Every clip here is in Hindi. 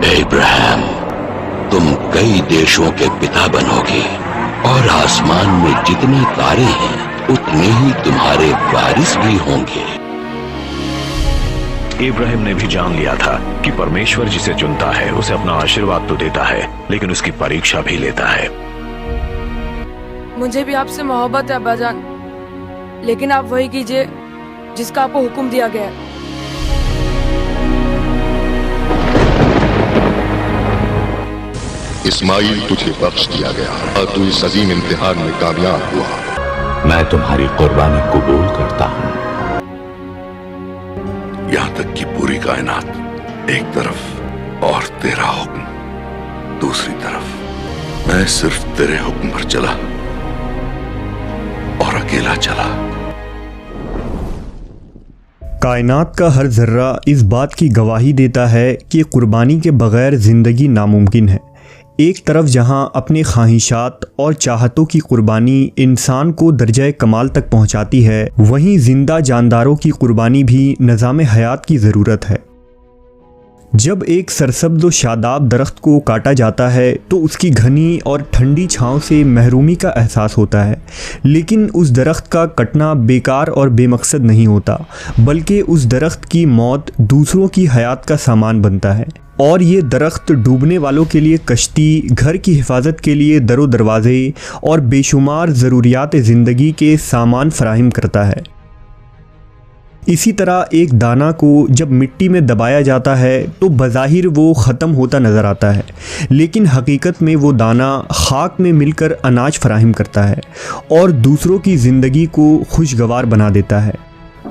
इब्राहिम, तुम कई देशों के पिता बनोगे और आसमान में जितने तारे हैं उतने ही तुम्हारे वारिस भी होंगे। इब्राहिम ने भी जान लिया था कि परमेश्वर जिसे चुनता है उसे अपना आशीर्वाद तो देता है, लेकिन उसकी परीक्षा भी लेता है। मुझे भी आपसे मोहब्बत है अब्बाजान, लेकिन आप वही कीजिए जिसका आपको हुक्म दिया गया है। इस्माइल तुझे बख्श दिया गया और तू इस अजीम इम्तिहान में कामयाब हुआ। मैं तुम्हारी कुर्बानी कबूल करता हूँ। यहाँ तक कि पूरी कायनात एक तरफ और तेरा हुक्म दूसरी तरफ। मैं सिर्फ तेरे हुक्म पर चला और अकेला चला। कायनात का हर जर्रा इस बात की गवाही देता है कि कुर्बानी के बगैर ज़िंदगी नामुमकिन है। एक तरफ जहां अपने ख्वाहिशात और चाहतों की कुर्बानी इंसान को दर्जा कमाल तक पहुंचाती है, वहीं ज़िंदा जानदारों की कुर्बानी भी निज़ाम हयात की ज़रूरत है। जब एक सरसब्ज़ व शादाब दरख्त को काटा जाता है तो उसकी घनी और ठंडी छांव से महरूमी का एहसास होता है, लेकिन उस दरख्त का कटना बेकार और बेमकसद नहीं होता, बल्कि उस दरख्त की मौत दूसरों की हयात का सामान बनता है। और ये दरख्त डूबने वालों के लिए कश्ती, घर की हिफाजत के लिए दरो दरवाज़े और बेशुमार ज़रूरियात ज़िंदगी के सामान फराहम करता है। इसी तरह एक दाना को जब मिट्टी में दबाया जाता है तो बज़ाहिर वो ख़त्म होता नज़र आता है, लेकिन हकीकत में वो दाना खाक में मिलकर अनाज फराहम करता है और दूसरों की ज़िंदगी को खुशगवार बना देता है।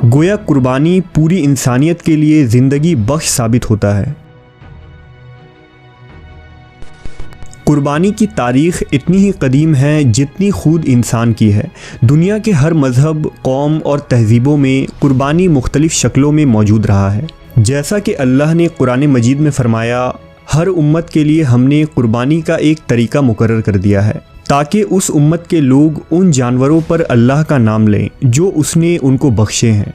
गोया कुर्बानी पूरी इंसानियत के लिए ज़िंदगी बख्श साबित होता है। कुर्बानी की तारीख़ इतनी ही कदीम है जितनी खुद इंसान की है। दुनिया के हर मज़हब, कौम और तहज़ीबों में कुर्बानी मुख्तलिफ़ शक्लों में मौजूद रहा है। जैसा कि अल्लाह ने कुरान मजीद में फ़रमाया, हर उम्मत के लिए हमने कुर्बानी का एक तरीक़ा मुकर्रर कर दिया है ताकि उस उम्मत के लोग उन जानवरों पर अल्लाह का नाम लें जो उसने उनको बख्शे हैं।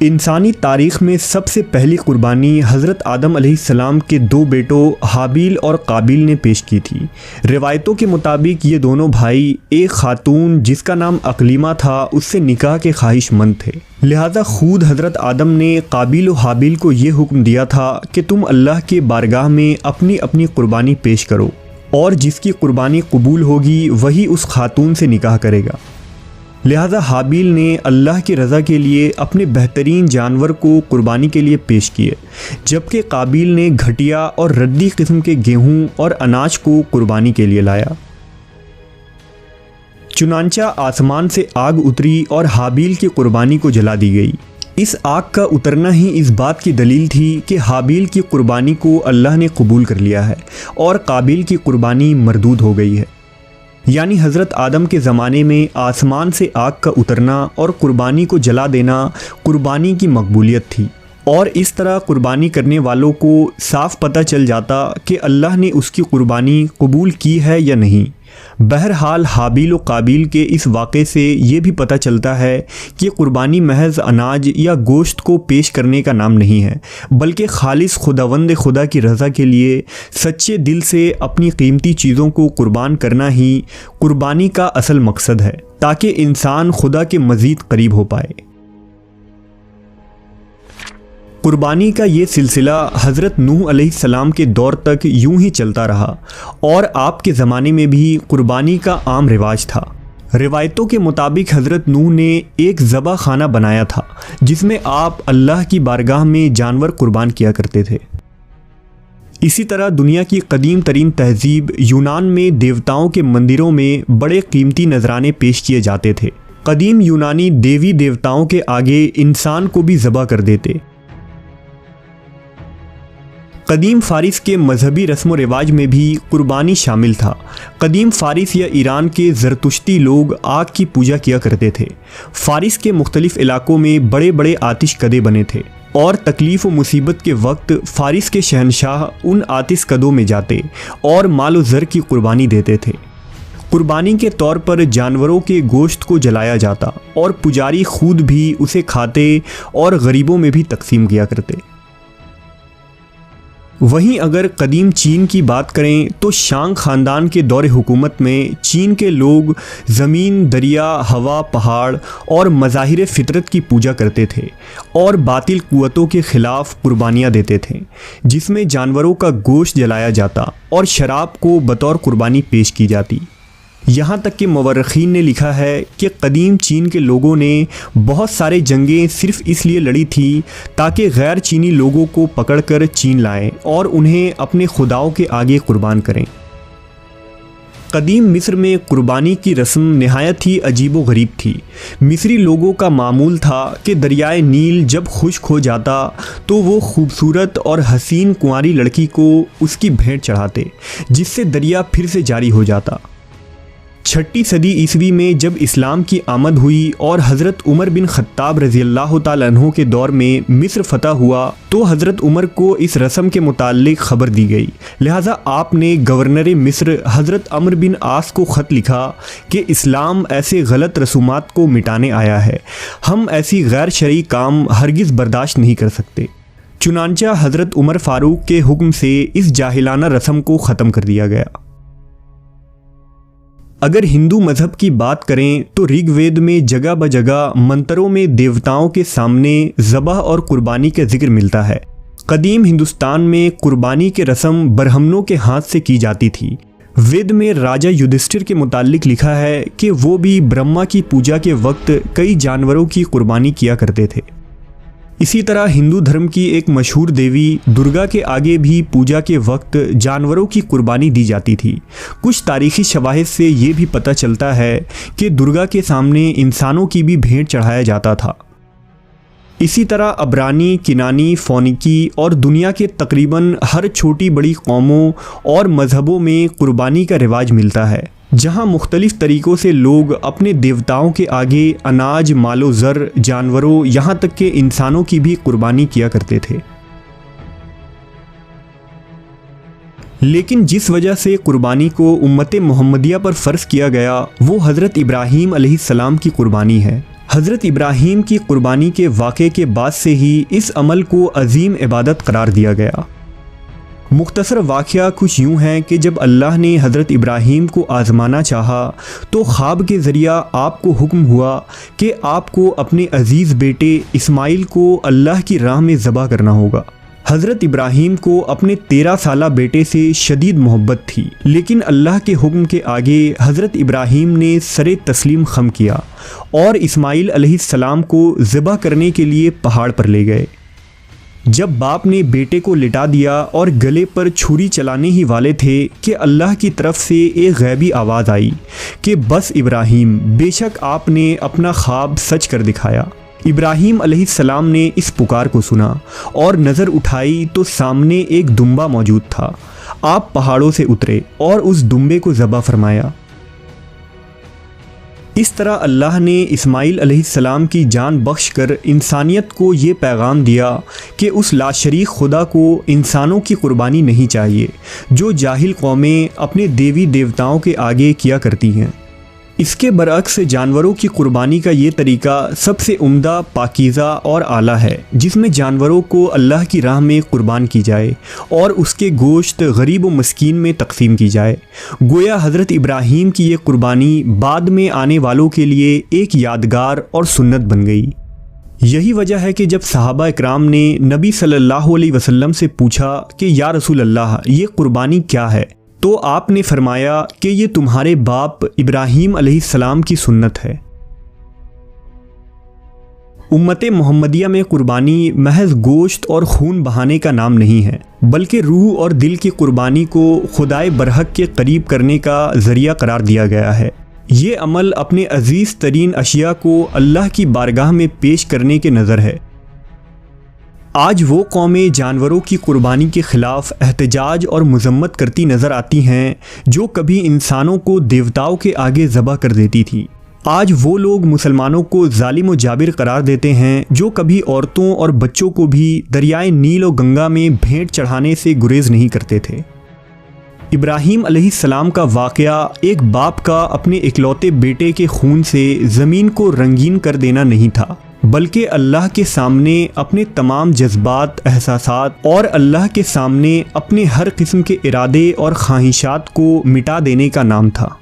इंसानी तारीख़ में सबसे पहली कुर्बानी हज़रत आदम अलैहिस्सलाम के दो बेटों हाबिल और काबिल ने पेश की थी। रिवायतों के मुताबिक ये दोनों भाई एक खातून जिसका नाम अकलीमा था उससे निकाह के ख्वाहिशमंद थे, लिहाजा खुद हज़रत आदम ने काबिल और हाबिल को ये हुक्म दिया था कि तुम अल्लाह के बारगाह में अपनी अपनी कुर्बानी पेश करो और जिसकी कुर्बानी कबूल होगी वही उस खातून से निकाह करेगा। लिहाजा हाबिल ने अल्लाह की रज़ा के लिए अपने बेहतरीन जानवर को कुर्बानी के लिए पेश किए, जबकि काबिल ने घटिया और रद्दी किस्म के गेहूं और अनाज को कुर्बानी के लिए लाया। चुनांचा आसमान से आग उतरी और हाबिल की कुर्बानी को जला दी गई। इस आग का उतरना ही इस बात की दलील थी कि हाबिल की कुर्बानी को अल्लाह ने कबूल कर लिया है और काबिल की कुर्बानी मरदूद हो गई है। यानी हज़रत आदम के ज़माने में आसमान से आग का उतरना और कुर्बानी को जला देना कुर्बानी की मकबूलियत थी, और इस तरह कुर्बानी करने वालों को साफ पता चल जाता कि अल्लाह ने उसकी कुर्बानी कबूल की है या नहीं। बहरहाल हाबिल व काबिल के इस वाक़े से ये भी पता चलता है कि कुर्बानी महज अनाज या गोश्त को पेश करने का नाम नहीं है, बल्कि खालिस खुदावंद खुदा की रज़ा के लिए सच्चे दिल से अपनी कीमती चीज़ों को कुर्बान करना ही कुर्बानी का असल मकसद है, ताकि इंसान खुदा के मज़ीद करीब हो पाए। कुर्बानी का ये सिलसिला हज़रत नूह अलैहिस्सलाम के दौर तक यूं ही चलता रहा और आपके ज़माने में भी कुर्बानी का आम रिवाज था। रिवायतों के मुताबिक हज़रत नूह ने एक ज़बा खाना बनाया था जिसमें आप अल्लाह की बारगाह में जानवर कुर्बान किया करते थे। इसी तरह दुनिया की कदीम तरीन तहज़ीब यूनान में देवताओं के मंदिरों में बड़े कीमती नजराने पेश किए जाते थे। कदीम यूनानी देवी देवताओं के आगे इंसान को भी ज़बा कर देते। कदीम फ़ारिस के मजहबी रस्म व रिवाज में भी कुर्बानी शामिल था। कदीम फ़ारिस या ईरान के ज़रतुश्ती लोग आग की पूजा किया करते थे। फ़ारिस के मुख्तलिफ़ इलाकों में बड़े बड़े आतिश कदे बने थे और तकलीफ़ व मुसीबत के वक्त फ़ारिस के शहनशाह उन आतिश कदों में जाते और माल व ज़र की कुर्बानी देते थे। कुर्बानी के तौर पर जानवरों के गोश्त को जलाया जाता और पुजारी खुद भी उसे खाते और गरीबों में भी तकसीम किया करते। वहीं अगर कदीम चीन की बात करें तो शांग ख़ानदान के दौरे हुकूमत में चीन के लोग ज़मीन, दरिया, हवा, पहाड़ और मज़ाहिर फ़ितरत की पूजा करते थे और बातिल कुव्वतों के ख़िलाफ़ कुर्बानियाँ देते थे, जिसमें जानवरों का गोश्त जलाया जाता और शराब को बतौर कुर्बानी पेश की जाती। यहाँ तक कि मवर्रखीन ने लिखा है कि कदीम चीन के लोगों ने बहुत सारे जंगें सिर्फ़ इसलिए लड़ी थी ताकि गैर चीनी लोगों को पकड़कर चीन लाएं और उन्हें अपने खुदाओं के आगे कुर्बान करें। कदीम मिस्र में कुर्बानी की रस्म नहायत ही अजीब व गरीब थी। मिस्री लोगों का मामूल था कि दरियाए नील जब खुश्क हो जाता तो वो खूबसूरत और हसीन कुंवारी लड़की को उसकी भेंट चढ़ाते, जिससे दरिया फिर से जारी हो जाता। 6वीं सदी ईस्वी में जब इस्लाम की आमद हुई और हज़रत उमर बिन ख़त्ताब रज़ियल्लाहु ताला अन्हु के दौर में मिस्र फ़तह हुआ तो हज़रत उमर को इस रस्म के मुताल्लिक़ ख़बर दी गई। लिहाजा आपने गवर्नर मिस्र हज़रत अम्र बिन आस को ख़त लिखा कि इस्लाम ऐसे गलत रसूमात को मिटाने आया है, हम ऐसी गैर शरई काम हरगिज़ बर्दाश्त नहीं कर सकते। चुनांचा हज़रत उमर फ़ारूक के हुक्म से इस जाहिलाना रस्म को ख़त्म कर दिया गया। अगर हिंदू मज़हब की बात करें तो ऋग्वेद में जगह ब जगह मंत्रों में देवताओं के सामने ज़बह और कुर्बानी का जिक्र मिलता है। कदीम हिंदुस्तान में कुर्बानी के रस्म ब्राह्मणों के हाथ से की जाती थी। वेद में राजा युधिष्ठिर के मुताल्लिक लिखा है कि वो भी ब्रह्मा की पूजा के वक्त कई जानवरों की कुर्बानी किया करते थे। इसी तरह हिंदू धर्म की एक मशहूर देवी दुर्गा के आगे भी पूजा के वक्त जानवरों की कुर्बानी दी जाती थी। कुछ तारीखी शवाहिद से ये भी पता चलता है कि दुर्गा के सामने इंसानों की भी भेंट चढ़ाया जाता था। इसी तरह अबरानी, किनानी, फोनिकी और दुनिया के तकरीबन हर छोटी बड़ी कौमों और मज़हबों में कुर्बानी का रिवाज मिलता है, जहां मुख्तलिफ तरीक़ों से लोग अपने देवताओं के आगे अनाज, मालो ज़र, जानवरों, यहाँ तक के इंसानों की भी कुर्बानी किया करते थे। लेकिन जिस वजह से कुर्बानी को उम्मत मोहम्मदिया पर फ़र्ज़ किया गया वो हज़रत इब्राहीम अलैहिस्सलाम की कुर्बानी है। हज़रत इब्राहीम की कुर्बानी के वाक़े के बाद से ही इस अमल को अजीम इबादत करार दिया गया। मुख्तसर वाक़या कुछ यूँ है कि जब अल्लाह ने हज़रत इब्राहीम को आज़माना चाहा तो ख्वाब के ज़रिया आपको हुक्म हुआ कि आपको अपने अज़ीज़ बेटे इस्माइल को अल्लाह की राह में ज़बह करना होगा। हज़रत इब्राहीम को अपने 13 साला बेटे से शदीद मोहब्बत थी, लेकिन अल्लाह के हुक्म के आगे हज़रत इब्राहीम ने सरे तस्लीम खम किया और इस्माइल अलैहिस्सलाम को ज़बह करने के लिए पहाड़ पर ले गए। जब बाप ने बेटे को लिटा दिया और गले पर छुरी चलाने ही वाले थे कि अल्लाह की तरफ से एक गैबी आवाज़ आई कि बस इब्राहीम, बेशक आपने अपना ख्वाब सच कर दिखाया। इब्राहीम अलैहिस्सलाम ने इस पुकार को सुना और नज़र उठाई तो सामने एक दुम्बा मौजूद था। आप पहाड़ों से उतरे और उस दुम्बे को ज़बह फरमाया। इस तरह अल्लाह ने इस्माइल अलैहिस्सलाम की जान बख्श कर इंसानियत को ये पैगाम दिया कि उस लाशरीक खुदा को इंसानों की कुर्बानी नहीं चाहिए जो जाहिल कौमें अपने देवी देवताओं के आगे किया करती हैं। इसके बरअक्स जानवरों की कुर्बानी का ये तरीका सबसे उम्दा, पाकीज़ा और आला है, जिसमें जानवरों को अल्लाह की राह में कुर्बान की जाए और उसके गोश्त गरीब व मस्कीन में तकसीम की जाए। गोया हज़रत इब्राहीम की ये कुर्बानी बाद में आने वालों के लिए एक यादगार और सुन्नत बन गई। यही वजह है कि जब सहाबा इकराम ने नबी सल्लल्लाहु अलैहि वसल्लम से पूछा कि या रसूल अल्लाह, ये कुर्बानी क्या है, तो आपने फरमाया कि ये तुम्हारे बाप इब्राहीम अलैहिस्सलाम की सुन्नत है। उम्मत मोहम्मदिया में कुर्बानी महज गोश्त और खून बहाने का नाम नहीं है, बल्कि रूह और दिल की कुर्बानी को खुदाए बरहक के करीब करने का ज़रिया करार दिया गया है। ये अमल अपने अजीज़ तरीन अशिया को अल्लाह की बारगाह में पेश करने के नज़र है। आज वो कौमें जानवरों की कुर्बानी के ख़िलाफ़ एहतजाज और मज़म्मत करती नज़र आती हैं जो कभी इंसानों को देवताओं के आगे ज़बह कर देती थी। आज वो लोग मुसलमानों को जालिम व जाबिर करार देते हैं जो कभी औरतों और बच्चों को भी दरियाए नील और गंगा में भेंट चढ़ाने से गुरेज नहीं करते थे। इब्राहीम अलैहिस्सलाम का वाक़या एक बाप का अपने इकलौते बेटे के खून से ज़मीन को रंगीन कर देना नहीं था, बल्कि अल्लाह के सामने अपने तमाम जज्बात, एहसासात और अल्लाह के सामने अपने हर किस्म के इरादे और ख्वाहिशात को मिटा देने का नाम था।